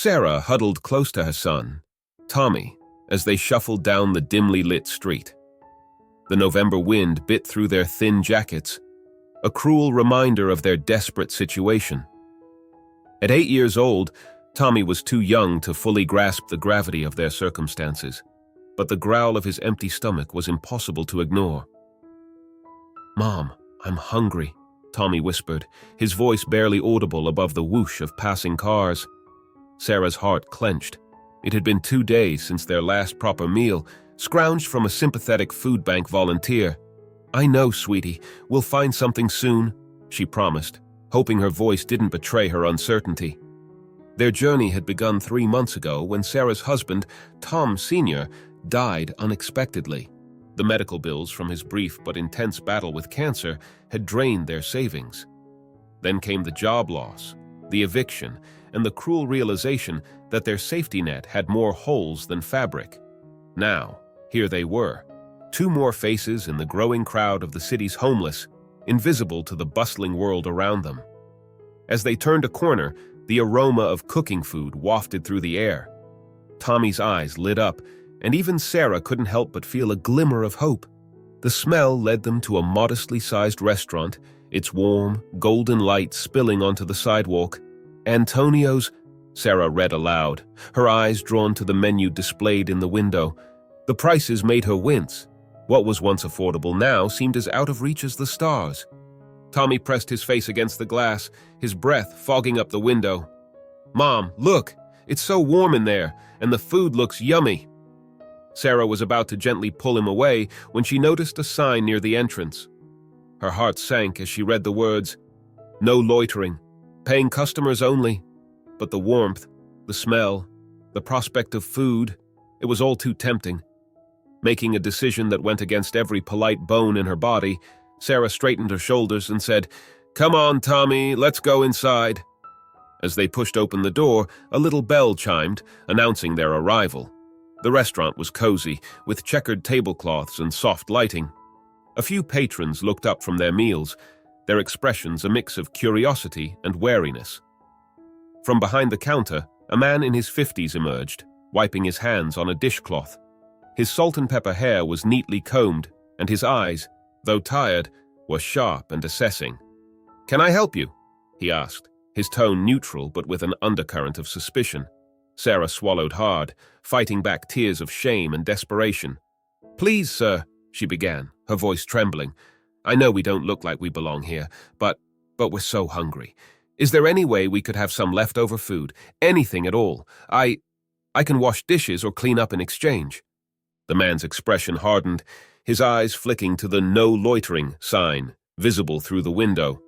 Sarah huddled close to her son, Tommy, as they shuffled down the dimly lit street. The November wind bit through their thin jackets, a cruel reminder of their desperate situation. At 8 years old, Tommy was too young to fully grasp the gravity of their circumstances, but the growl of his empty stomach was impossible to ignore. "Mom, I'm hungry," Tommy whispered, his voice barely audible above the whoosh of passing cars. Sarah's heart clenched. It had been 2 days since their last proper meal, scrounged from a sympathetic food bank volunteer. "I know, sweetie. We'll find something soon," she promised, hoping her voice didn't betray her uncertainty. Their journey had begun 3 months ago when Sarah's husband, Tom Sr., died unexpectedly. The medical bills from his brief but intense battle with cancer had drained their savings. Then came the job loss, the eviction, and the cruel realization that their safety net had more holes than fabric. Now, here they were, 2 more faces in the growing crowd of the city's homeless, invisible to the bustling world around them. As they turned a corner, the aroma of cooking food wafted through the air. Tommy's eyes lit up, and even Sarah couldn't help but feel a glimmer of hope. The smell led them to a modestly sized restaurant, its warm, golden light spilling onto the sidewalk. "Antonio's," Sarah read aloud, her eyes drawn to the menu displayed in the window. The prices made her wince. What was once affordable now seemed as out of reach as the stars. Tommy pressed his face against the glass, his breath fogging up the window. "Mom, look! It's so warm in there, and the food looks yummy." Sarah was about to gently pull him away when she noticed a sign near the entrance. Her heart sank as she read the words, "No loitering, paying customers only." But the warmth, the smell, the prospect of food, it was all too tempting. Making a decision that went against every polite bone in her body, Sarah straightened her shoulders and said, "Come on, Tommy, let's go inside." As they pushed open the door, a little bell chimed, announcing their arrival. The restaurant was cozy, with checkered tablecloths and soft lighting. A few patrons looked up from their meals, their expressions a mix of curiosity and wariness. From behind the counter, a man in his 50s emerged, wiping his hands on a dishcloth. His salt and pepper hair was neatly combed, and his eyes, though tired, were sharp and assessing. "Can I help you?" he asked, his tone neutral but with an undercurrent of suspicion. Sarah swallowed hard, fighting back tears of shame and desperation. "Please, sir," she began, her voice trembling. "I know we don't look like we belong here, but we're so hungry. Is there any way we could have some leftover food? Anything at all? I can wash dishes or clean up in exchange." The man's expression hardened, his eyes flicking to the "No Loitering" sign, visible through the window.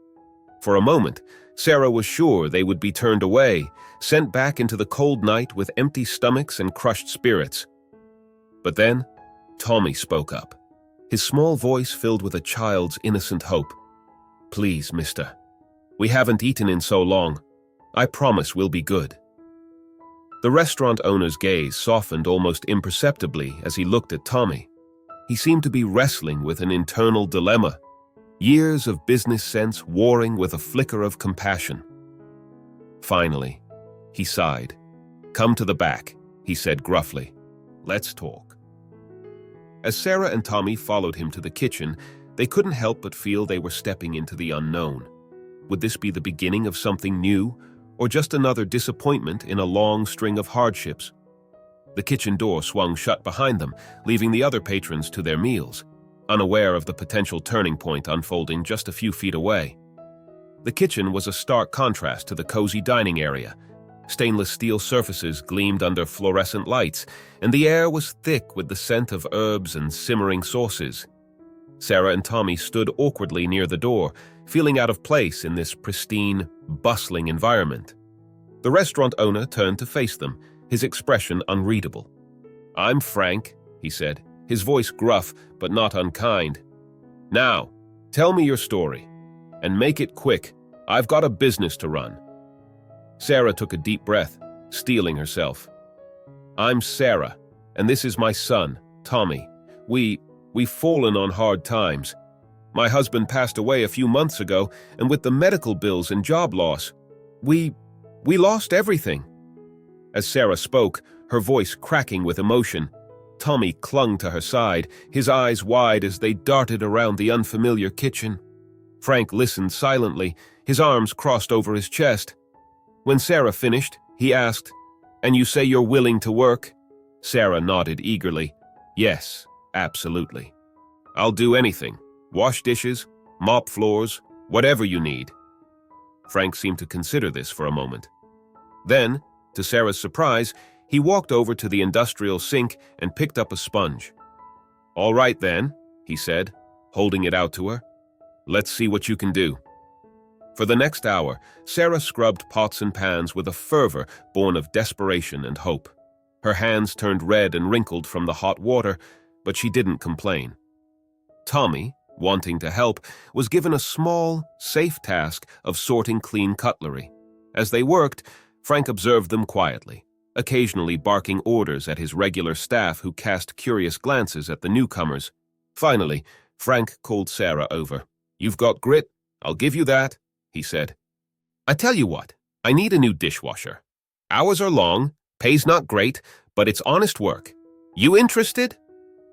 For a moment, Sarah was sure they would be turned away, sent back into the cold night with empty stomachs and crushed spirits. But then, Tommy spoke up, his small voice filled with a child's innocent hope. "Please, mister. We haven't eaten in so long. I promise we'll be good." The restaurant owner's gaze softened almost imperceptibly as he looked at Tommy. He seemed to be wrestling with an internal dilemma, years of business sense warring with a flicker of compassion. Finally, he sighed. "Come to the back," he said gruffly. "Let's talk." As Sarah and Tommy followed him to the kitchen, they couldn't help but feel they were stepping into the unknown. Would this be the beginning of something new, or just another disappointment in a long string of hardships? The kitchen door swung shut behind them, leaving the other patrons to their meals, unaware of the potential turning point unfolding just a few feet away. The kitchen was a stark contrast to the cozy dining area. Stainless steel surfaces gleamed under fluorescent lights, and the air was thick with the scent of herbs and simmering sauces. Sarah and Tommy stood awkwardly near the door, feeling out of place in this pristine, bustling environment. The restaurant owner turned to face them, his expression unreadable. "I'm Frank," he said, his voice gruff but not unkind. "Now, tell me your story, and make it quick. I've got a business to run." Sarah took a deep breath, steeling herself. "I'm Sarah, and this is my son, Tommy. We've fallen on hard times. My husband passed away a few months ago, and with the medical bills and job loss, we lost everything." As Sarah spoke, her voice cracking with emotion, Tommy clung to her side, his eyes wide as they darted around the unfamiliar kitchen. Frank listened silently, his arms crossed over his chest. When Sarah finished, he asked, "And you say you're willing to work?" Sarah nodded eagerly. "Yes, absolutely. I'll do anything. Wash dishes, mop floors, whatever you need." Frank seemed to consider this for a moment. Then, to Sarah's surprise, he walked over to the industrial sink and picked up a sponge. "All right then," he said, holding it out to her. "Let's see what you can do." For the next hour, Sarah scrubbed pots and pans with a fervor born of desperation and hope. Her hands turned red and wrinkled from the hot water, but she didn't complain. Tommy, wanting to help, was given a small, safe task of sorting clean cutlery. As they worked, Frank observed them quietly, occasionally barking orders at his regular staff who cast curious glances at the newcomers. Finally, Frank called Sarah over. "You've got grit, I'll give you that," he said. "I tell you what, I need a new dishwasher. Hours are long, pay's not great, but it's honest work. You interested?"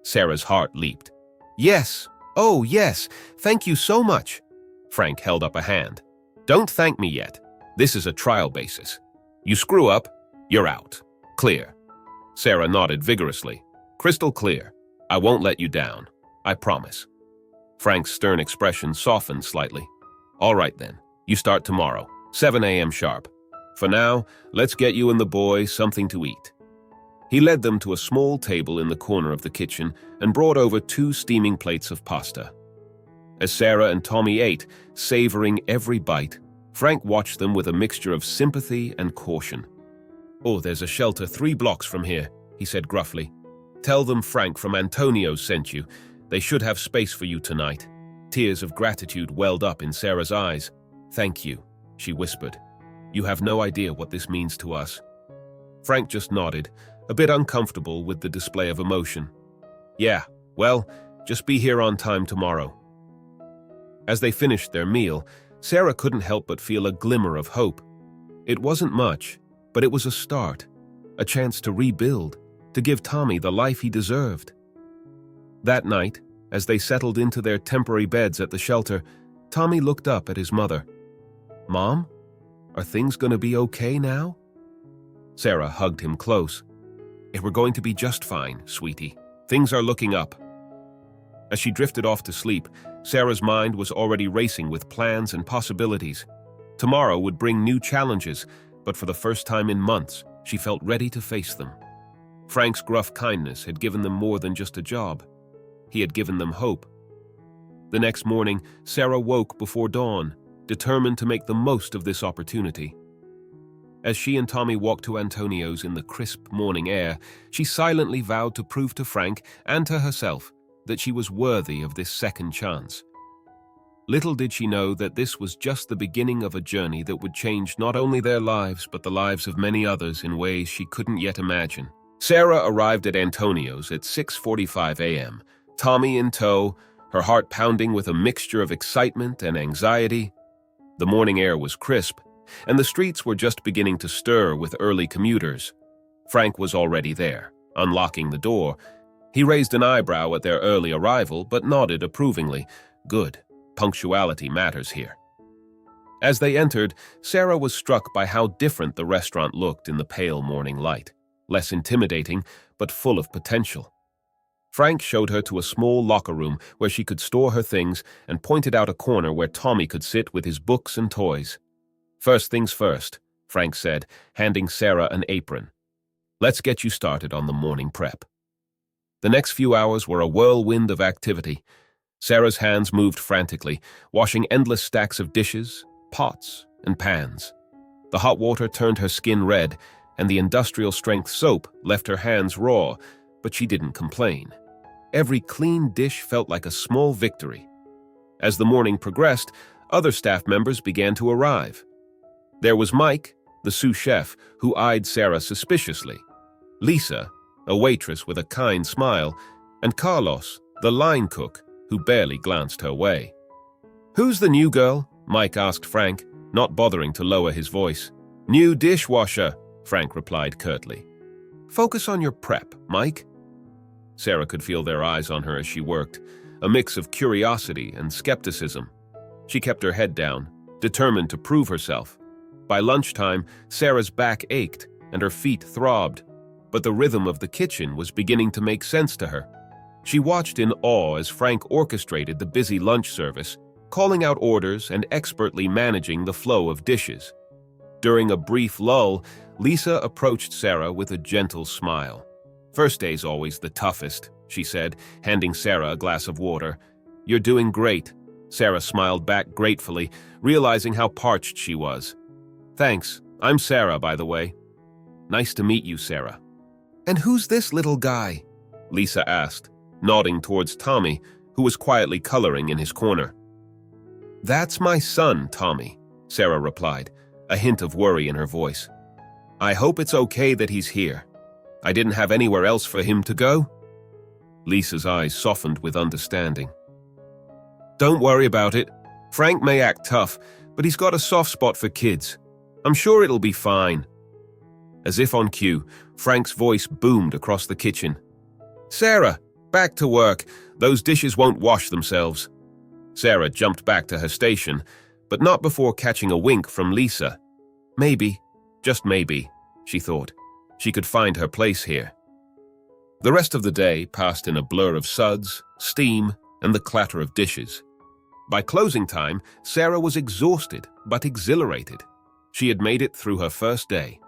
Sarah's heart leaped. "Yes, oh yes, thank you so much." Frank held up a hand. "Don't thank me yet. This is a trial basis. You screw up, you're out. Clear?" Sarah nodded vigorously. "Crystal clear. I won't let you down. I promise." Frank's stern expression softened slightly. "All right then, you start tomorrow, 7 a.m. sharp. For now, let's get you and the boy something to eat." He led them to a small table in the corner of the kitchen and brought over 2 steaming plates of pasta. As Sarah and Tommy ate, savoring every bite, Frank watched them with a mixture of sympathy and caution. "Oh, there's a shelter 3 blocks from here," he said gruffly. "Tell them Frank from Antonio's sent you. They should have space for you tonight." Tears of gratitude welled up in Sarah's eyes. "Thank you," she whispered. "You have no idea what this means to us." Frank just nodded, a bit uncomfortable with the display of emotion. "Yeah, well, just be here on time tomorrow." As they finished their meal, Sarah couldn't help but feel a glimmer of hope. It wasn't much, but it was a start, a chance to rebuild, to give Tommy the life he deserved. That night, as they settled into their temporary beds at the shelter, Tommy looked up at his mother. "Mom, are things going to be okay now?" Sarah hugged him close. "We're going to be just fine, sweetie. Things are looking up." As she drifted off to sleep, Sarah's mind was already racing with plans and possibilities. Tomorrow would bring new challenges, but for the first time in months, she felt ready to face them. Frank's gruff kindness had given them more than just a job. He had given them hope. The next morning, Sarah woke before dawn, determined to make the most of this opportunity. As she and Tommy walked to Antonio's in the crisp morning air, she silently vowed to prove to Frank and to herself that she was worthy of this second chance. Little did she know that this was just the beginning of a journey that would change not only their lives but the lives of many others in ways she couldn't yet imagine. Sarah arrived at Antonio's at 6:45 a.m., Tommy in tow, her heart pounding with a mixture of excitement and anxiety. The morning air was crisp, and the streets were just beginning to stir with early commuters. Frank was already there, unlocking the door. He raised an eyebrow at their early arrival, but nodded approvingly. Good. Punctuality matters here. As they entered, Sarah was struck by how different the restaurant looked in the pale morning light. Less intimidating, but full of potential. Frank showed her to a small locker room where she could store her things and pointed out a corner where Tommy could sit with his books and toys. "First things first," Frank said, handing Sarah an apron. "Let's get you started on the morning prep." The next few hours were a whirlwind of activity. Sarah's hands moved frantically, washing endless stacks of dishes, pots, and pans. The hot water turned her skin red, and the industrial-strength soap left her hands raw, but she didn't complain. Every clean dish felt like a small victory. As the morning progressed, other staff members began to arrive. There was Mike, the sous chef, who eyed Sarah suspiciously, Lisa, a waitress with a kind smile, and Carlos, the line cook, who barely glanced her way. "Who's the new girl?" Mike asked Frank, not bothering to lower his voice. "New dishwasher," Frank replied curtly. "Focus on your prep, Mike." Sarah could feel their eyes on her as she worked, a mix of curiosity and skepticism. She kept her head down, determined to prove herself. By lunchtime, Sarah's back ached and her feet throbbed, but the rhythm of the kitchen was beginning to make sense to her. She watched in awe as Frank orchestrated the busy lunch service, calling out orders and expertly managing the flow of dishes. During a brief lull, Lisa approached Sarah with a gentle smile. "First day's always the toughest," she said, handing Sarah a glass of water. "You're doing great." Sarah smiled back gratefully, realizing how parched she was. "Thanks. I'm Sarah, by the way." "Nice to meet you, Sarah." "And who's this little guy?" Lisa asked, nodding towards Tommy, who was quietly coloring in his corner. "That's my son, Tommy," Sarah replied, a hint of worry in her voice. "I hope it's okay that he's here. I didn't have anywhere else for him to go." Lisa's eyes softened with understanding. "Don't worry about it. Frank may act tough, but he's got a soft spot for kids. I'm sure it'll be fine." As if on cue, Frank's voice boomed across the kitchen. "Sarah, back to work. Those dishes won't wash themselves." Sarah jumped back to her station, but not before catching a wink from Lisa. Maybe, just maybe, she thought, she could find her place here. The rest of the day passed in a blur of suds, steam, and the clatter of dishes. By closing time, Sarah was exhausted but exhilarated. She had made it through her first day.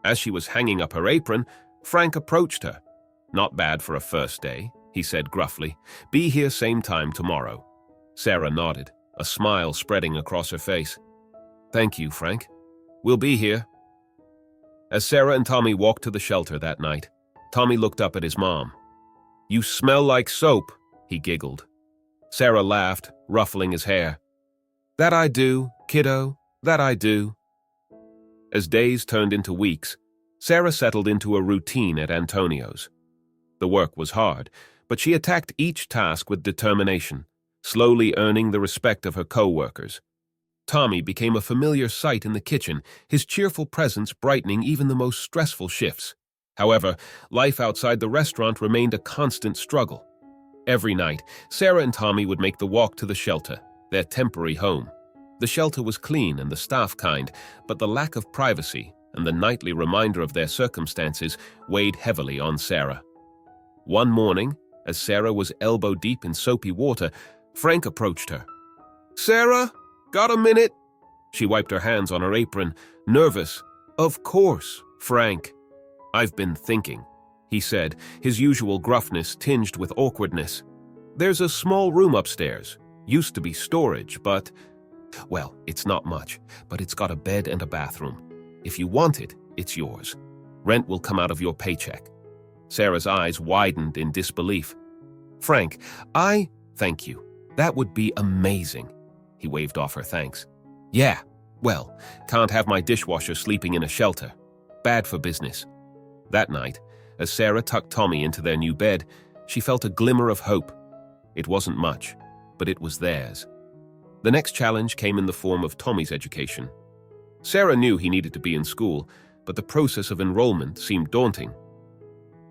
As she was hanging up her apron, Frank approached her. "Not bad for a first day," he said gruffly. "Be here same time tomorrow." Sarah nodded, a smile spreading across her face. "Thank you, Frank. We'll be here." As Sarah and Tommy walked to the shelter that night, Tommy looked up at his mom. "You smell like soap," he giggled. Sarah laughed, ruffling his hair. "That I do, kiddo, that I do." As days turned into weeks, Sarah settled into a routine at Antonio's. The work was hard, but she attacked each task with determination, slowly earning the respect of her co-workers. Tommy became a familiar sight in the kitchen, his cheerful presence brightening even the most stressful shifts. However, life outside the restaurant remained a constant struggle. Every night, Sarah and Tommy would make the walk to the shelter, their temporary home. The shelter was clean and the staff kind, but the lack of privacy and the nightly reminder of their circumstances weighed heavily on Sarah. One morning, as Sarah was elbow-deep in soapy water, Frank approached her. "Sarah, got a minute?" She wiped her hands on her apron, nervous. "Of course, Frank." "I've been thinking," he said, his usual gruffness tinged with awkwardness. "There's a small room upstairs. Used to be storage, but... well, it's not much, but it's got a bed and a bathroom. If you want it, it's yours. Rent will come out of your paycheck." Sarah's eyes widened in disbelief. "Frank, thank you. That would be amazing." He waved off her thanks. "Yeah, well, can't have my dishwasher sleeping in a shelter. Bad for business." That night, as Sarah tucked Tommy into their new bed, she felt a glimmer of hope. It wasn't much, but it was theirs. The next challenge came in the form of Tommy's education. Sarah knew he needed to be in school, but the process of enrollment seemed daunting.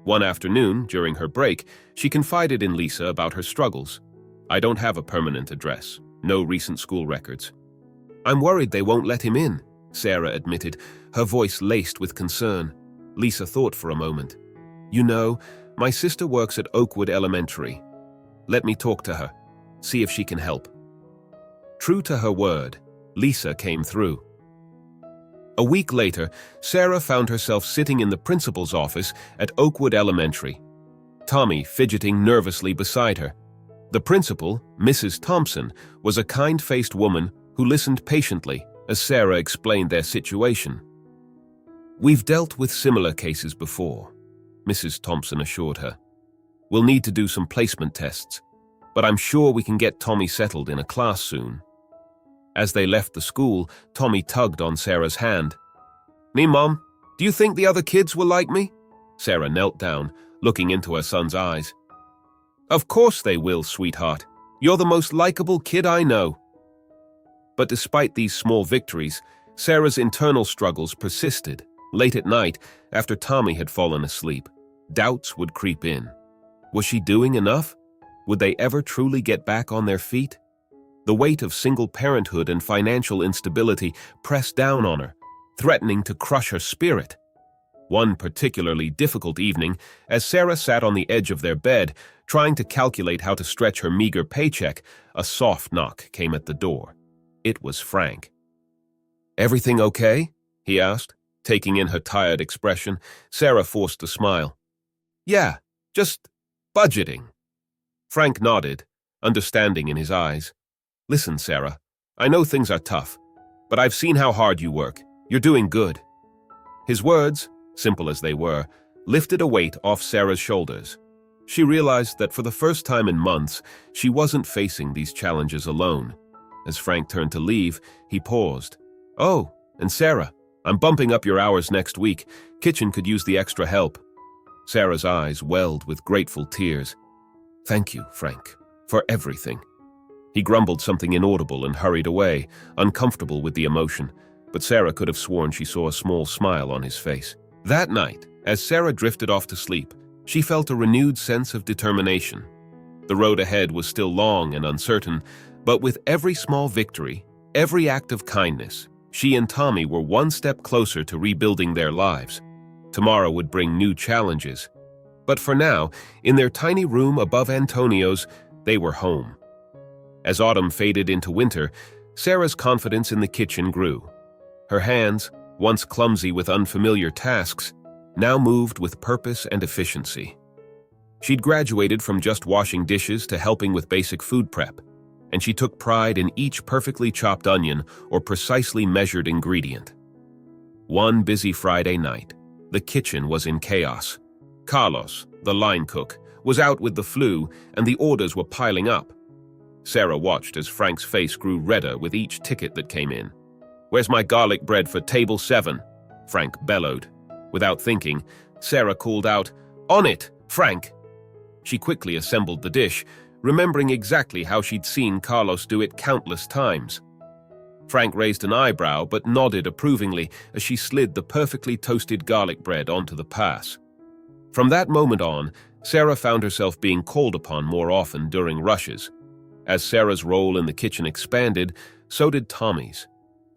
One afternoon, during her break, she confided in Lisa about her struggles. "I don't have a permanent address, no recent school records." "I'm worried they won't let him in," Sarah admitted, her voice laced with concern. Lisa thought for a moment. "You know, my sister works at Oakwood Elementary. Let me talk to her, see if she can help." True to her word, Lisa came through. A week later, Sarah found herself sitting in the principal's office at Oakwood Elementary, Tommy fidgeting nervously beside her. The principal, Mrs. Thompson, was a kind-faced woman who listened patiently as Sarah explained their situation. "We've dealt with similar cases before," Mrs. Thompson assured her. "We'll need to do some placement tests, but I'm sure we can get Tommy settled in a class soon." As they left the school, Tommy tugged on Sarah's hand. "Nee, Mom, do you think the other kids will like me?" Sarah knelt down, looking into her son's eyes. "Of course they will, sweetheart. You're the most likable kid I know." But despite these small victories, Sarah's internal struggles persisted. Late at night, after Tommy had fallen asleep, doubts would creep in. Was she doing enough? Would they ever truly get back on their feet? The weight of single parenthood and financial instability pressed down on her, threatening to crush her spirit. One particularly difficult evening, as Sarah sat on the edge of their bed, trying to calculate how to stretch her meager paycheck, a soft knock came at the door. It was Frank. "Everything okay?" he asked. Taking in her tired expression, Sarah forced a smile. "Yeah, just budgeting." Frank nodded, understanding in his eyes. "Listen, Sarah, I know things are tough, but I've seen how hard you work. You're doing good." His words, simple as they were, lifted a weight off Sarah's shoulders. She realized that for the first time in months, she wasn't facing these challenges alone. As Frank turned to leave, he paused. "Oh, and Sarah, I'm bumping up your hours next week. Kitchen could use the extra help." Sarah's eyes welled with grateful tears. "Thank you, Frank, for everything." He grumbled something inaudible and hurried away, uncomfortable with the emotion, but Sarah could have sworn she saw a small smile on his face. That night, as Sarah drifted off to sleep, she felt a renewed sense of determination. The road ahead was still long and uncertain, but with every small victory, every act of kindness, she and Tommy were one step closer to rebuilding their lives. Tomorrow would bring new challenges. But for now, in their tiny room above Antonio's, they were home. As autumn faded into winter, Sarah's confidence in the kitchen grew. Her hands, once clumsy with unfamiliar tasks, now moved with purpose and efficiency. She'd graduated from just washing dishes to helping with basic food prep, and she took pride in each perfectly chopped onion or precisely measured ingredient. One busy Friday night, the kitchen was in chaos. Carlos, the line cook, was out with the flu, and the orders were piling up. Sarah watched as Frank's face grew redder with each ticket that came in. "Where's my garlic bread for table 7? Frank bellowed. Without thinking, Sarah called out, "On it, Frank!" She quickly assembled the dish, remembering exactly how she'd seen Carlos do it countless times. Frank raised an eyebrow but nodded approvingly as she slid the perfectly toasted garlic bread onto the pass. From that moment on, Sarah found herself being called upon more often during rushes. As Sarah's role in the kitchen expanded, so did Tommy's.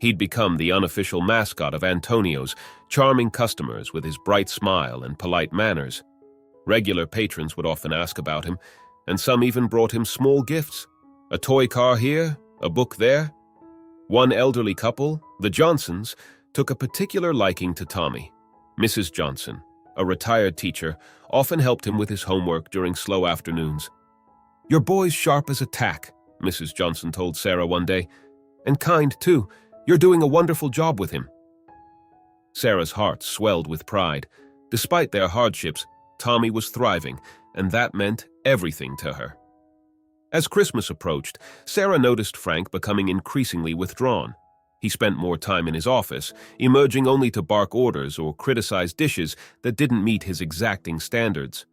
He'd become the unofficial mascot of Antonio's, charming customers with his bright smile and polite manners. Regular patrons would often ask about him, and some even brought him small gifts. A toy car here, a book there. One elderly couple, the Johnsons, took a particular liking to Tommy. Mrs. Johnson, a retired teacher, often helped him with his homework during slow afternoons. "Your boy's sharp as a tack," Mrs. Johnson told Sarah one day. "And kind, too. You're doing a wonderful job with him." Sarah's heart swelled with pride. Despite their hardships, Tommy was thriving, and that meant everything to her. As Christmas approached, Sarah noticed Frank becoming increasingly withdrawn. He spent more time in his office, emerging only to bark orders or criticize dishes that didn't meet his exacting standards.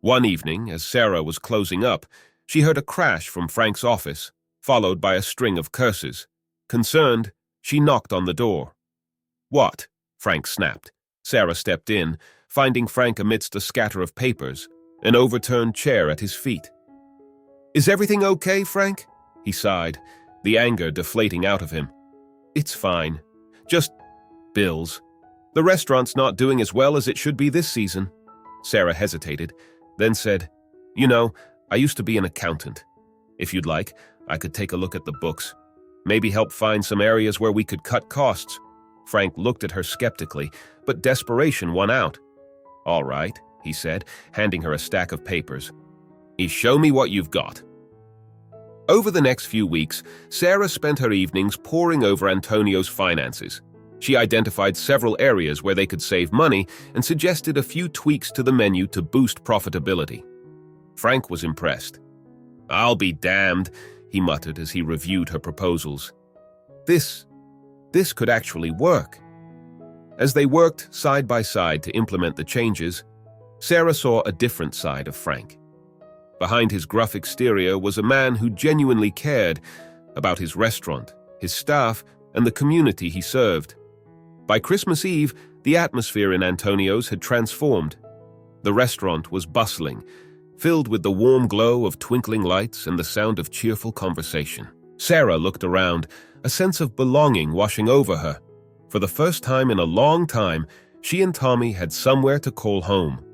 One evening, as Sarah was closing up, she heard a crash from Frank's office, followed by a string of curses. Concerned, she knocked on the door. "What?" Frank snapped. Sarah stepped in, finding Frank amidst a scatter of papers, an overturned chair at his feet. "Is everything okay, Frank?" he sighed, the anger deflating out of him. "It's fine. Just bills. The restaurant's not doing as well as it should be this season." Sarah hesitated, then said, "You know, I used to be an accountant. If you'd like, I could take a look at the books. Maybe help find some areas where we could cut costs." Frank looked at her skeptically, but desperation won out. "All right," he said, handing her a stack of papers. "Show me what you've got." Over the next few weeks, Sarah spent her evenings poring over Antonio's finances. She identified several areas where they could save money and suggested a few tweaks to the menu to boost profitability. Frank was impressed. "I'll be damned," he muttered as he reviewed her proposals. This could actually work. As they worked side by side to implement the changes, Sarah saw a different side of Frank. Behind his gruff exterior was a man who genuinely cared about his restaurant, his staff, and the community he served. By Christmas Eve, The atmosphere in Antonio's had transformed. The restaurant was bustling, filled with the warm glow of twinkling lights and the sound of cheerful conversation. Sarah looked around, a sense of belonging washing over her. For the first time in a long time, she and Tommy had somewhere to call home.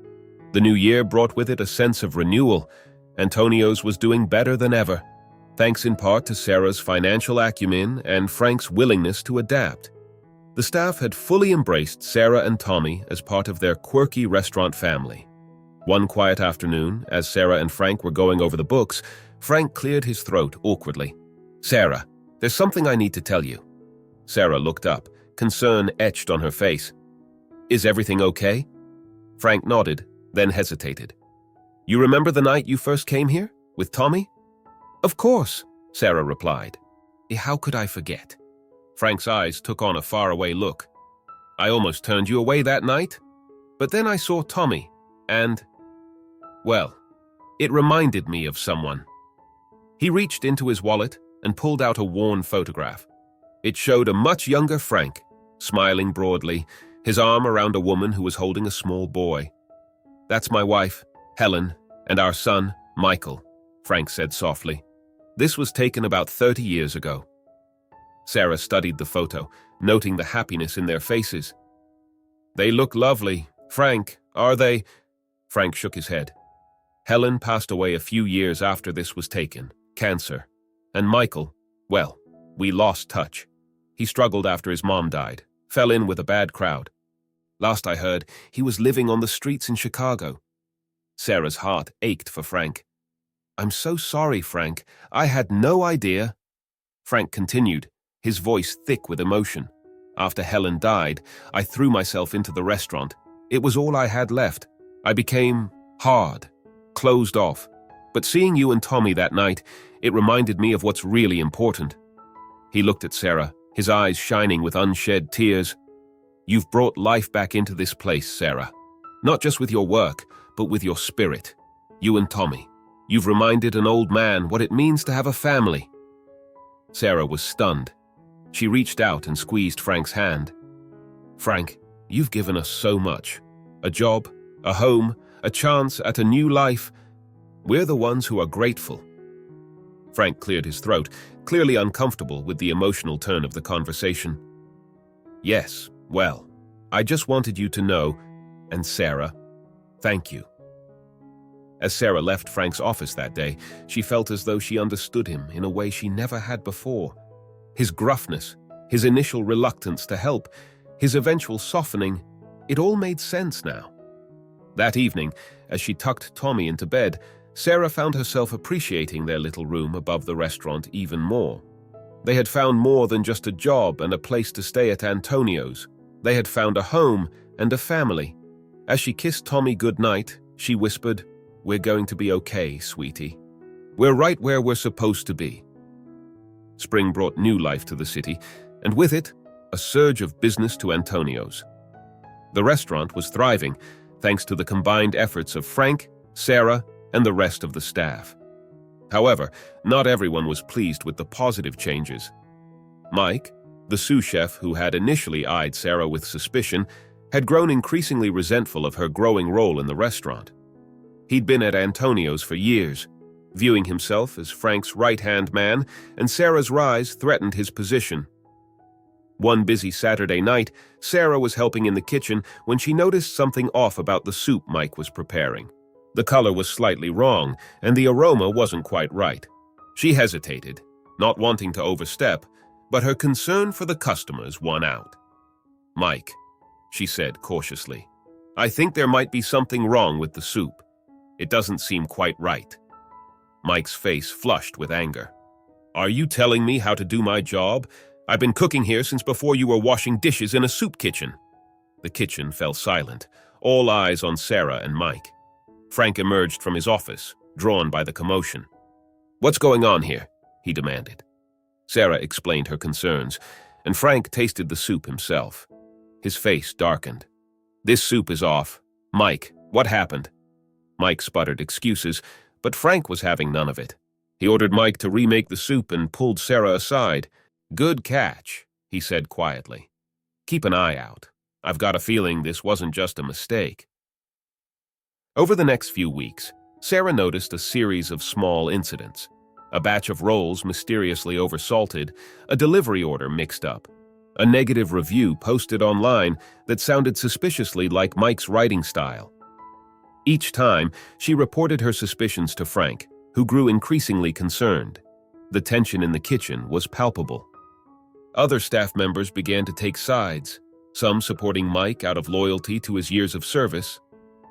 The new year brought with it a sense of renewal. Antonio's was doing better than ever, thanks in part to Sarah's financial acumen and Frank's willingness to adapt. The staff had fully embraced Sarah and Tommy as part of their quirky restaurant family. One quiet afternoon, as Sarah and Frank were going over the books, Frank cleared his throat awkwardly. "Sarah, there's something I need to tell you." Sarah looked up, concern etched on her face. "Is everything okay?" Frank nodded, then hesitated. "You remember the night you first came here? With Tommy?" "Of course," Sarah replied. "How could I forget?" Frank's eyes took on a faraway look. "I almost turned you away that night. But then I saw Tommy, and, well, it reminded me of someone." He reached into his wallet and pulled out a worn photograph. It showed a much younger Frank, smiling broadly, his arm around a woman who was holding a small boy. "That's my wife, Helen, and our son, Michael," Frank said softly. "This was taken about 30 years ago." Sarah studied the photo, noting the happiness in their faces. "They look lovely. Frank, are they?" Frank shook his head. "Helen passed away a few years after this was taken, cancer. And Michael, well, we lost touch. He struggled after his mom died, fell in with a bad crowd. Last I heard, he was living on the streets in Chicago." Sarah's heart ached for Frank. "I'm so sorry, Frank. I had no idea." Frank continued, his voice thick with emotion. "After Helen died, I threw myself into the restaurant. It was all I had left. I became hard, closed off. But seeing you and Tommy that night, it reminded me of what's really important." He looked at Sarah, his eyes shining with unshed tears. "You've brought life back into this place, Sarah. Not just with your work, but with your spirit. You and Tommy. You've reminded an old man what it means to have a family." Sarah was stunned. She reached out and squeezed Frank's hand. "Frank, you've given us so much. A job, a home, a chance at a new life. We're the ones who are grateful." Frank cleared his throat, clearly uncomfortable with the emotional turn of the conversation. "Yes, well, I just wanted you to know, and Sarah, thank you." As Sarah left Frank's office that day, she felt as though she understood him in a way she never had before. His gruffness, his initial reluctance to help, his eventual softening, it all made sense now. That evening, as she tucked Tommy into bed, Sarah found herself appreciating their little room above the restaurant even more. They had found more than just a job and a place to stay at Antonio's. They had found a home and a family. As she kissed Tommy goodnight, she whispered, "We're going to be okay, sweetie. We're right where we're supposed to be." Spring brought new life to the city, and with it, a surge of business to Antonio's. The restaurant was thriving, thanks to the combined efforts of Frank, Sarah, and the rest of the staff. However, not everyone was pleased with the positive changes. Mike, the sous chef who had initially eyed Sarah with suspicion, had grown increasingly resentful of her growing role in the restaurant. He'd been at Antonio's for years, viewing himself as Frank's right-hand man, and Sarah's rise threatened his position. One busy Saturday night, Sarah was helping in the kitchen when she noticed something off about the soup Mike was preparing. The color was slightly wrong, and the aroma wasn't quite right. She hesitated, not wanting to overstep, but her concern for the customers won out. "Mike," she said cautiously, "I think there might be something wrong with the soup. It doesn't seem quite right." Mike's face flushed with anger. "Are you telling me how to do my job? I've been cooking here since before you were washing dishes in a soup kitchen." The kitchen fell silent, all eyes on Sarah and Mike. Frank emerged from his office, drawn by the commotion. "What's going on here?" he demanded. Sarah explained her concerns, and Frank tasted the soup himself. His face darkened. "This soup is off. Mike, what happened?" Mike sputtered excuses, but Frank was having none of it. He ordered Mike to remake the soup and pulled Sarah aside. "Good catch," he said quietly. "Keep an eye out. I've got a feeling this wasn't just a mistake. Over the next few weeks, Sarah noticed a series of small incidents. A batch of rolls mysteriously oversalted, a delivery order mixed up, a negative review posted online that sounded suspiciously like Mike's writing style. Each time, she reported her suspicions to Frank, who grew increasingly concerned. The tension in the kitchen was palpable. Other staff members began to take sides, some supporting Mike out of loyalty to his years of service,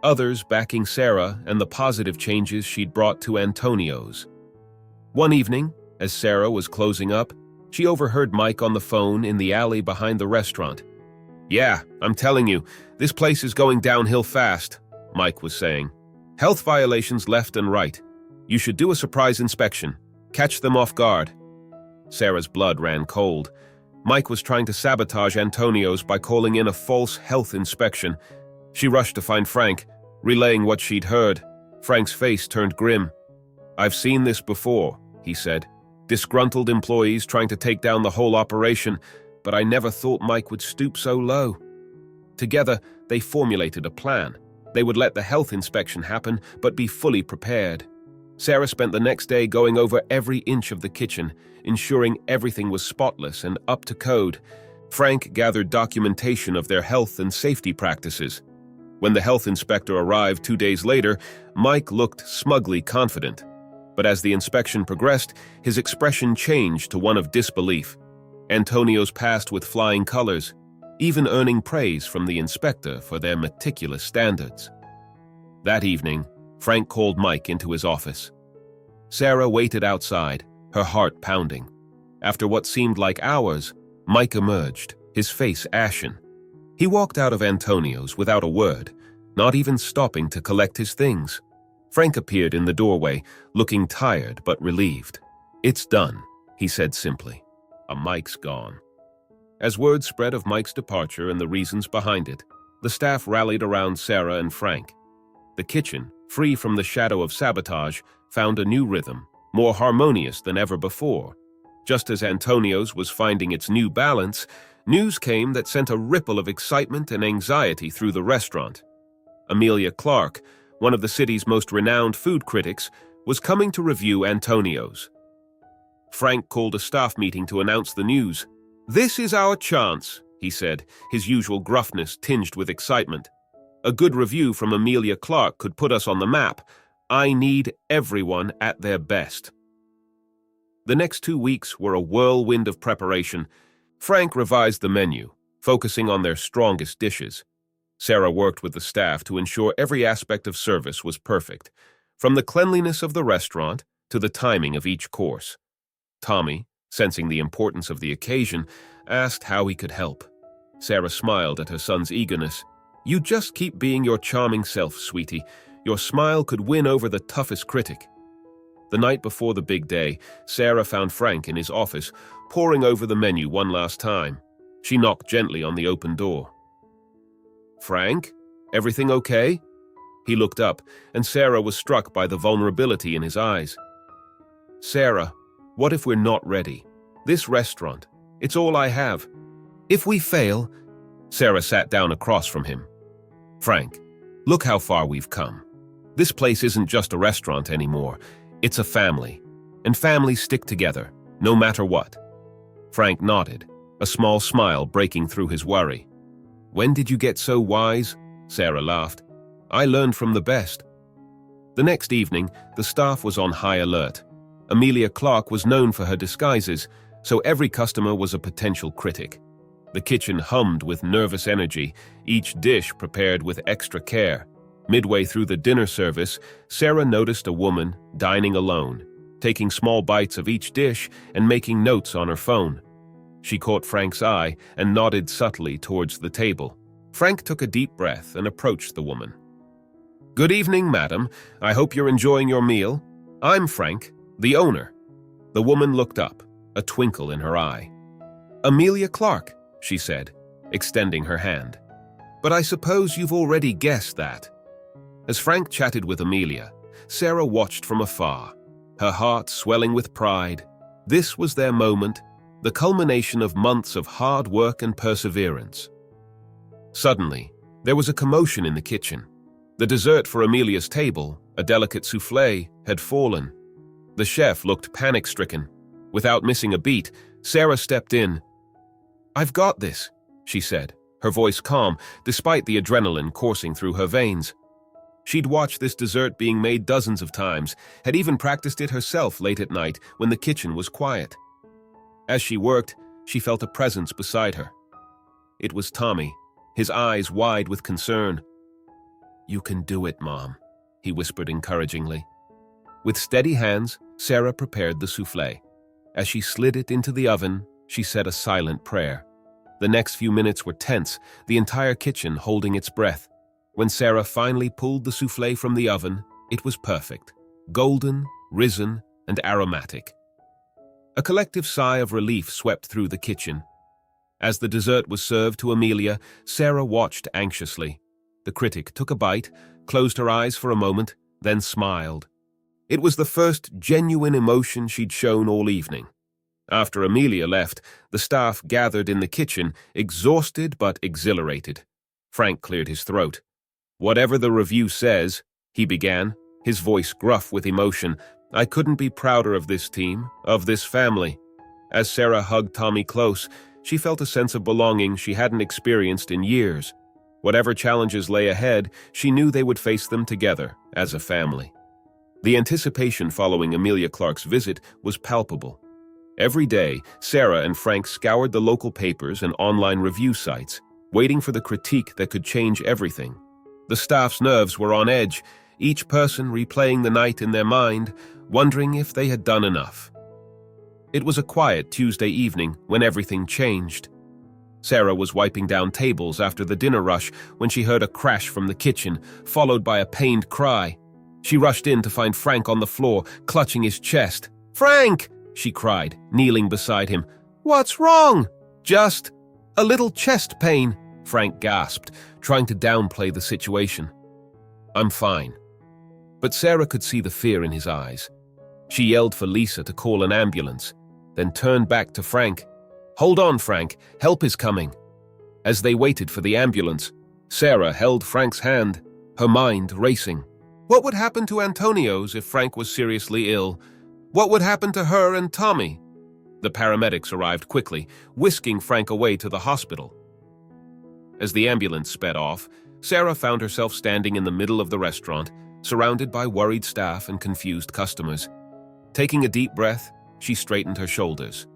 others backing Sarah and the positive changes she'd brought to Antonio's. One evening, as Sarah was closing up, she overheard Mike on the phone in the alley behind the restaurant. "Yeah, I'm telling you, this place is going downhill fast," Mike was saying. "Health violations left and right. You should do a surprise inspection. Catch them off guard." Sarah's blood ran cold. Mike was trying to sabotage Antonio's by calling in a false health inspection. She rushed to find Frank, relaying what she'd heard. Frank's face turned grim. "I've seen this before," he said. "Disgruntled employees trying to take down the whole operation, but I never thought Mike would stoop so low." Together, they formulated a plan. They would let the health inspection happen, but be fully prepared. Sarah spent the next day going over every inch of the kitchen, ensuring everything was spotless and up to code. Frank gathered documentation of their health and safety practices. When the health inspector arrived 2 days later, Mike looked smugly confident. But as the inspection progressed, his expression changed to one of disbelief. Antonio's passed with flying colors, even earning praise from the inspector for their meticulous standards. That evening, Frank called Mike into his office. Sarah waited outside, her heart pounding. After what seemed like hours, Mike emerged, his face ashen. He walked out of Antonio's without a word, not even stopping to collect his things. Frank appeared in the doorway, looking tired but relieved. "It's done," he said simply. Mike's gone." As word spread of Mike's departure and the reasons behind it, the staff rallied around Sarah and Frank. The kitchen, free from the shadow of sabotage, found a new rhythm, more harmonious than ever before. Just as Antonio's was finding its new balance, news came that sent a ripple of excitement and anxiety through the restaurant. Amelia Clark, one of the city's most renowned food critics, was coming to review Antonio's. Frank called a staff meeting to announce the news. "This is our chance," he said, his usual gruffness tinged with excitement. "A good review from Amelia Clark could put us on the map. I need everyone at their best." The next 2 weeks were a whirlwind of preparation. Frank revised the menu, focusing on their strongest dishes. Sarah worked with the staff to ensure every aspect of service was perfect, from the cleanliness of the restaurant to the timing of each course. Tommy, sensing the importance of the occasion, asked how he could help. Sarah smiled at her son's eagerness. "You just keep being your charming self, sweetie. Your smile could win over the toughest critic." The night before the big day, Sarah found Frank in his office, poring over the menu one last time. She knocked gently on the open door. "Frank, everything okay?" He looked up, and Sarah was struck by the vulnerability in his eyes. "Sarah, what if we're not ready? This restaurant, it's all I have. If we fail..." Sarah sat down across from him. "Frank, look how far we've come. This place isn't just a restaurant anymore. It's a family. And families stick together, no matter what." Frank nodded, a small smile breaking through his worry. "When did you get so wise?" Sarah laughed. "I learned from the best." The next evening, the staff was on high alert. Amelia Clark was known for her disguises, so every customer was a potential critic. The kitchen hummed with nervous energy, each dish prepared with extra care. Midway through the dinner service, Sarah noticed a woman dining alone, taking small bites of each dish and making notes on her phone. She caught Frank's eye and nodded subtly towards the table. Frank took a deep breath and approached the woman. "Good evening, madam. I hope you're enjoying your meal. I'm Frank, the owner." The woman looked up, a twinkle in her eye. "Amelia Clark," she said, extending her hand. "But I suppose you've already guessed that." As Frank chatted with Amelia, Sarah watched from afar, her heart swelling with pride. This was their moment, the culmination of months of hard work and perseverance. Suddenly, there was a commotion in the kitchen. The dessert for Amelia's table, a delicate soufflé, had fallen. The chef looked panic-stricken. Without missing a beat, Sarah stepped in. "I've got this," she said, her voice calm despite the adrenaline coursing through her veins. She'd watched this dessert being made dozens of times, had even practiced it herself late at night when the kitchen was quiet. As she worked, she felt a presence beside her. It was Tommy, his eyes wide with concern. "You can do it, Mom," he whispered encouragingly. With steady hands, Sarah prepared the soufflé. As she slid it into the oven, she said a silent prayer. The next few minutes were tense, the entire kitchen holding its breath. When Sarah finally pulled the soufflé from the oven, it was perfect, golden, risen, and aromatic. A collective sigh of relief swept through the kitchen. As the dessert was served to Amelia, Sarah watched anxiously. The critic took a bite, closed her eyes for a moment, then smiled. It was the first genuine emotion she'd shown all evening. After Amelia left, the staff gathered in the kitchen, exhausted but exhilarated. Frank cleared his throat. "Whatever the review says," he began, his voice gruff with emotion, "I couldn't be prouder of this team, of this family." As Sarah hugged Tommy close, she felt a sense of belonging she hadn't experienced in years. Whatever challenges lay ahead, she knew they would face them together, as a family. The anticipation following Amelia Clark's visit was palpable. Every day, Sarah and Frank scoured the local papers and online review sites, waiting for the critique that could change everything. The staff's nerves were on edge, each person replaying the night in their mind, wondering if they had done enough. It was a quiet Tuesday evening when everything changed. Sarah was wiping down tables after the dinner rush when she heard a crash from the kitchen, followed by a pained cry. She rushed in to find Frank on the floor, clutching his chest. "Frank!" she cried, kneeling beside him. "What's wrong?" "Just a little chest pain," Frank gasped, trying to downplay the situation. "I'm fine." But Sarah could see the fear in his eyes. She yelled for Lisa to call an ambulance, then turned back to Frank. "Hold on, Frank. Help is coming." As they waited for the ambulance, Sarah held Frank's hand, her mind racing. What would happen to Antonio's if Frank was seriously ill? What would happen to her and Tommy? The paramedics arrived quickly, whisking Frank away to the hospital. As the ambulance sped off, Sarah found herself standing in the middle of the restaurant, surrounded by worried staff and confused customers. Taking a deep breath, she straightened her shoulders.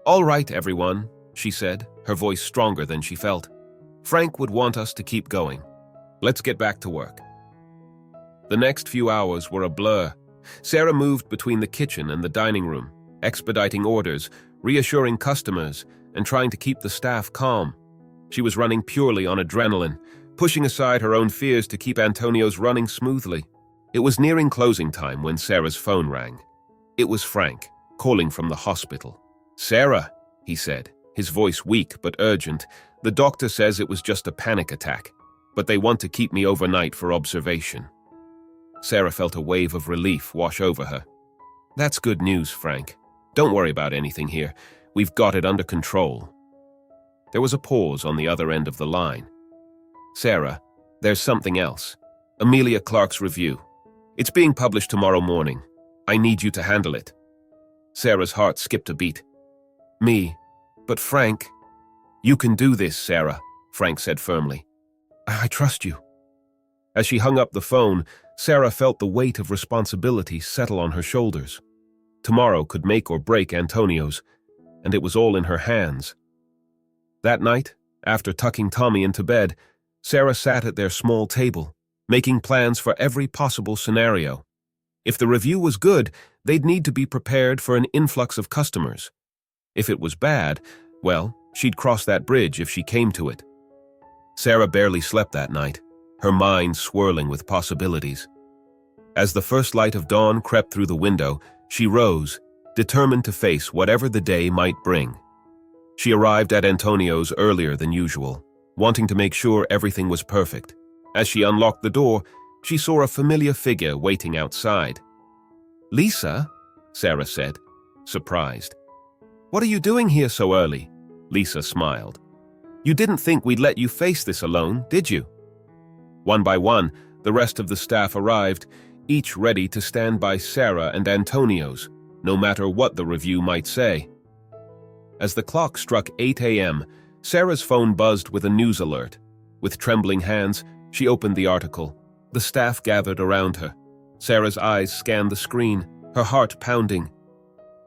"All right, everyone," she said, her voice stronger than she felt. "Frank would want us to keep going. Let's get back to work." The next few hours were a blur. Sarah moved between the kitchen and the dining room, expediting orders, reassuring customers, and trying to keep the staff calm. She was running purely on adrenaline, pushing aside her own fears to keep Antonio's running smoothly. It was nearing closing time when Sarah's phone rang. It was Frank, calling from the hospital. "Sarah," he said, his voice weak but urgent, "the doctor says it was just a panic attack, but they want to keep me overnight for observation." Sarah felt a wave of relief wash over her. "That's good news, Frank. Don't worry about anything here. We've got it under control." There was a pause on the other end of the line. "Sarah, there's something else. Amelia Clark's review. It's being published tomorrow morning. I need you to handle it." Sarah's heart skipped a beat. "Me? But Frank—" "You can do this, Sarah," Frank said firmly. I trust you." As she hung up the phone, Sarah felt the weight of responsibility settle on her shoulders. Tomorrow could make or break Antonio's, and it was all in her hands. That night, after tucking Tommy into bed, Sarah sat at their small table, making plans for every possible scenario. If the review was good, they'd need to be prepared for an influx of customers. If it was bad, well, she'd cross that bridge if she came to it. Sarah barely slept that night, her mind swirling with possibilities. As the first light of dawn crept through the window, she rose, determined to face whatever the day might bring. She arrived at Antonio's earlier than usual, wanting to make sure everything was perfect. As she unlocked the door, she saw a familiar figure waiting outside. "Lisa?" Sarah said, surprised. "What are you doing here so early?" Lisa smiled. You didn't think we'd let you face this alone, did you? One by one, the rest of the staff arrived, each ready to stand by Sarah and Antonio's, no matter what the review might say. As the clock struck 8 a.m., Sarah's phone buzzed with a news alert. With trembling hands, she opened the article. The staff gathered around her. Sarah's eyes scanned the screen, her heart pounding.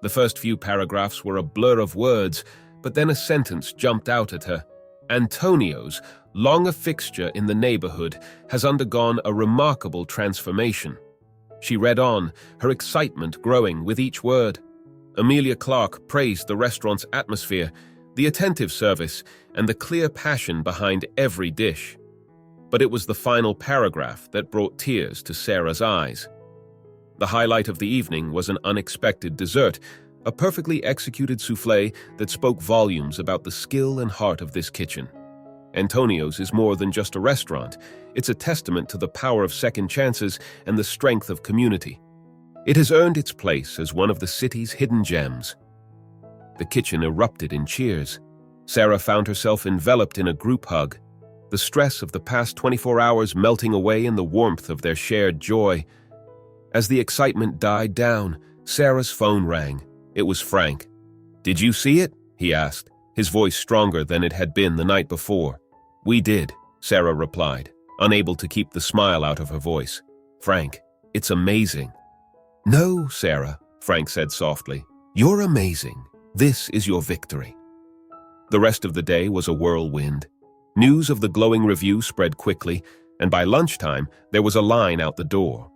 The first few paragraphs were a blur of words, but then a sentence jumped out at her. Antonio's, long a fixture in the neighborhood, has undergone a remarkable transformation. She read on, her excitement growing with each word. Amelia Clark praised the restaurant's atmosphere, the attentive service, and the clear passion behind every dish. But it was the final paragraph that brought tears to Sarah's eyes. The highlight of the evening was an unexpected dessert, a perfectly executed soufflé that spoke volumes about the skill and heart of this kitchen. Antonio's is more than just a restaurant. It's a testament to the power of second chances and the strength of community. It has earned its place as one of the city's hidden gems. The kitchen erupted in cheers. Sarah found herself enveloped in a group hug, the stress of the past 24 hours melting away in the warmth of their shared joy. As the excitement died down, Sarah's phone rang. It was Frank. "Did you see it?" he asked, his voice stronger than it had been the night before. "We did," Sarah replied, unable to keep the smile out of her voice. "Frank, it's amazing." "No, Sarah," Frank said softly. "You're amazing. This is your victory." The rest of the day was a whirlwind. News of the glowing review spread quickly, and by lunchtime, there was a line out the door.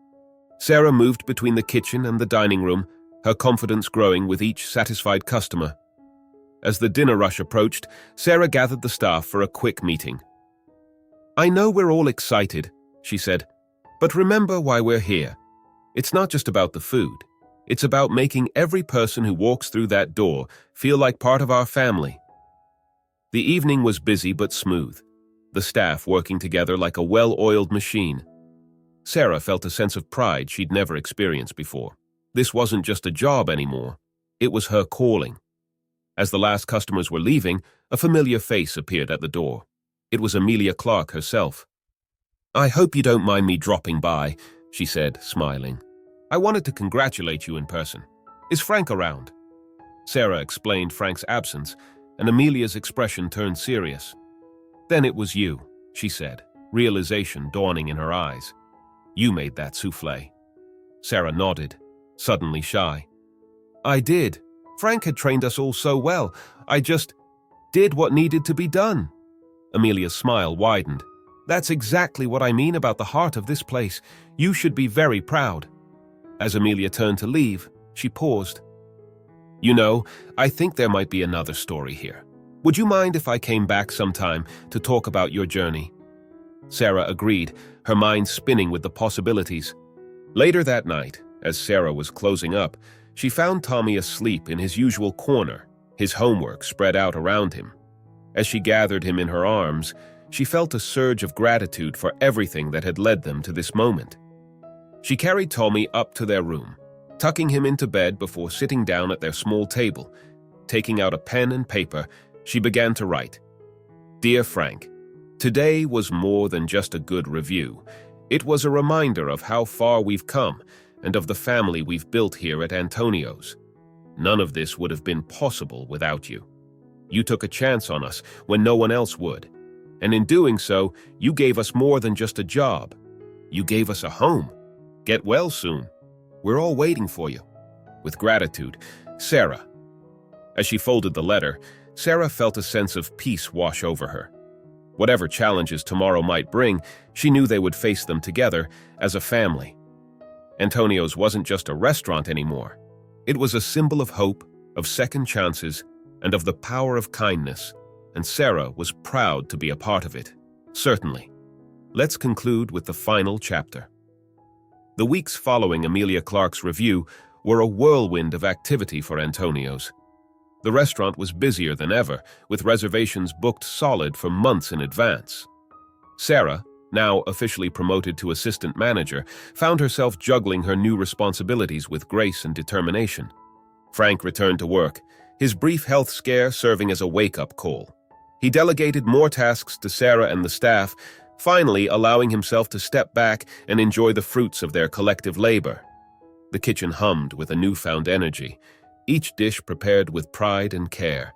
Sarah moved between the kitchen and the dining room, her confidence growing with each satisfied customer. As the dinner rush approached, Sarah gathered the staff for a quick meeting. "I know we're all excited," she said, "but remember why we're here. It's not just about the food. It's about making every person who walks through that door feel like part of our family." The evening was busy but smooth, the staff working together like a well-oiled machine. Sarah felt a sense of pride she'd never experienced before. This wasn't just a job anymore. It was her calling. As the last customers were leaving, a familiar face appeared at the door. It was Amelia Clark herself. "I hope you don't mind me dropping by," she said, smiling. "I wanted to congratulate you in person. Is Frank around?" Sarah explained Frank's absence, and Amelia's expression turned serious. "Then it was you," she said, realization dawning in her eyes. "You made that soufflé." Sarah nodded, suddenly shy. "I did. Frank had trained us all so well. I just did what needed to be done." Amelia's smile widened. "That's exactly what I mean about the heart of this place. You should be very proud." As Amelia turned to leave, she paused. "You know, I think there might be another story here. Would you mind if I came back sometime to talk about your journey?" Sarah agreed, her mind spinning with the possibilities. Later that night, as Sarah was closing up, she found Tommy asleep in his usual corner, his homework spread out around him. As she gathered him in her arms, she felt a surge of gratitude for everything that had led them to this moment. She carried Tommy up to their room, tucking him into bed before sitting down at their small table. Taking out a pen and paper, she began to write. "Dear Frank, today was more than just a good review. It was a reminder of how far we've come and of the family we've built here at Antonio's. None of this would have been possible without you. You took a chance on us when no one else would. And in doing so, you gave us more than just a job. You gave us a home. Get well soon. We're all waiting for you. With gratitude, Sarah." As she folded the letter, Sarah felt a sense of peace wash over her. Whatever challenges tomorrow might bring, she knew they would face them together as a family. Antonio's wasn't just a restaurant anymore. It was a symbol of hope, of second chances, and of the power of kindness, and Sarah was proud to be a part of it. Certainly. Let's conclude with the final chapter. The weeks following Amelia Clark's review were a whirlwind of activity for Antonio's. The restaurant was busier than ever, with reservations booked solid for months in advance. Sarah, now officially promoted to assistant manager, found herself juggling her new responsibilities with grace and determination. Frank returned to work, his brief health scare serving as a wake-up call. He delegated more tasks to Sarah and the staff, finally allowing himself to step back and enjoy the fruits of their collective labor. The kitchen hummed with a newfound energy, each dish prepared with pride and care.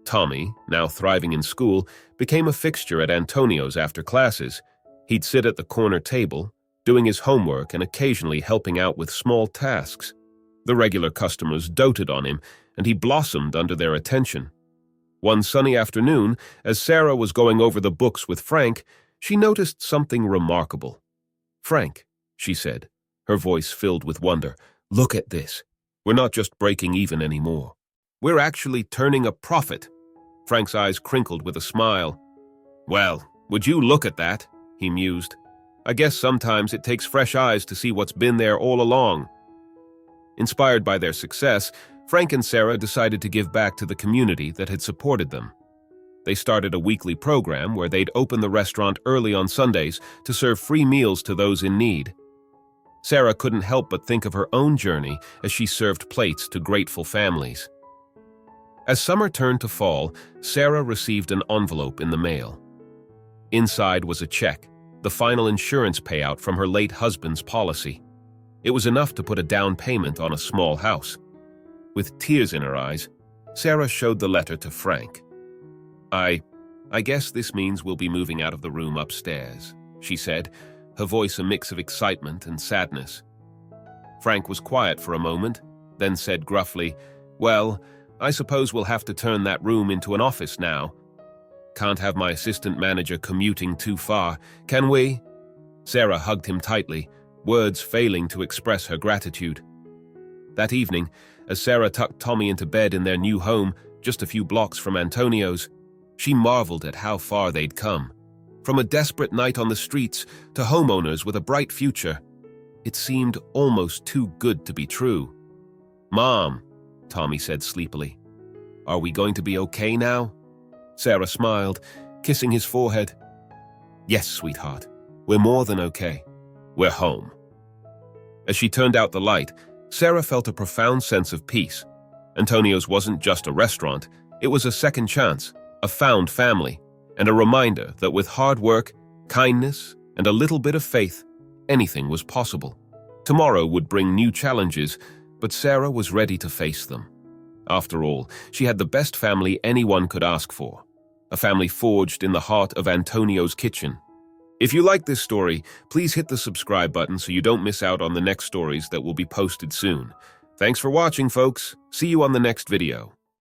Tommy, now thriving in school, became a fixture at Antonio's after classes. He'd sit at the corner table, doing his homework and occasionally helping out with small tasks. The regular customers doted on him, and he blossomed under their attention. One sunny afternoon, as Sarah was going over the books with Frank, she noticed something remarkable. "Frank," she said, her voice filled with wonder, "look at this. We're not just breaking even anymore. We're actually turning a profit." Frank's eyes crinkled with a smile. "Well, would you look at that?" he mused. "I guess sometimes it takes fresh eyes to see what's been there all along." Inspired by their success, Frank and Sarah decided to give back to the community that had supported them. They started a weekly program where they'd open the restaurant early on Sundays to serve free meals to those in need. Sarah couldn't help but think of her own journey as she served plates to grateful families. As summer turned to fall, Sarah received an envelope in the mail. Inside was a check, the final insurance payout from her late husband's policy. It was enough to put a down payment on a small house. With tears in her eyes, Sarah showed the letter to Frank. I guess this means we'll be moving out of the room upstairs," she said, her voice a mix of excitement and sadness. Frank was quiet for a moment, then said gruffly, "Well, I suppose we'll have to turn that room into an office now. Can't have my assistant manager commuting too far, can we?" Sarah hugged him tightly, words failing to express her gratitude. That evening, as Sarah tucked Tommy into bed in their new home, just a few blocks from Antonio's, she marveled at how far they'd come. From a desperate night on the streets to homeowners with a bright future. It seemed almost too good to be true. "Mom," Tommy said sleepily, "are we going to be okay now?" Sarah smiled, kissing his forehead. "Yes, sweetheart, we're more than okay. We're home." As she turned out the light, Sarah felt a profound sense of peace. Antonio's wasn't just a restaurant, it was a second chance, a found family, and a reminder that with hard work, kindness, and a little bit of faith, anything was possible. Tomorrow would bring new challenges, but Sarah was ready to face them. After all, she had the best family anyone could ask for, a family forged in the heart of Antonio's kitchen. If you like this story, please hit the subscribe button so you don't miss out on the next stories that will be posted soon. Thanks for watching, folks. See you on the next video.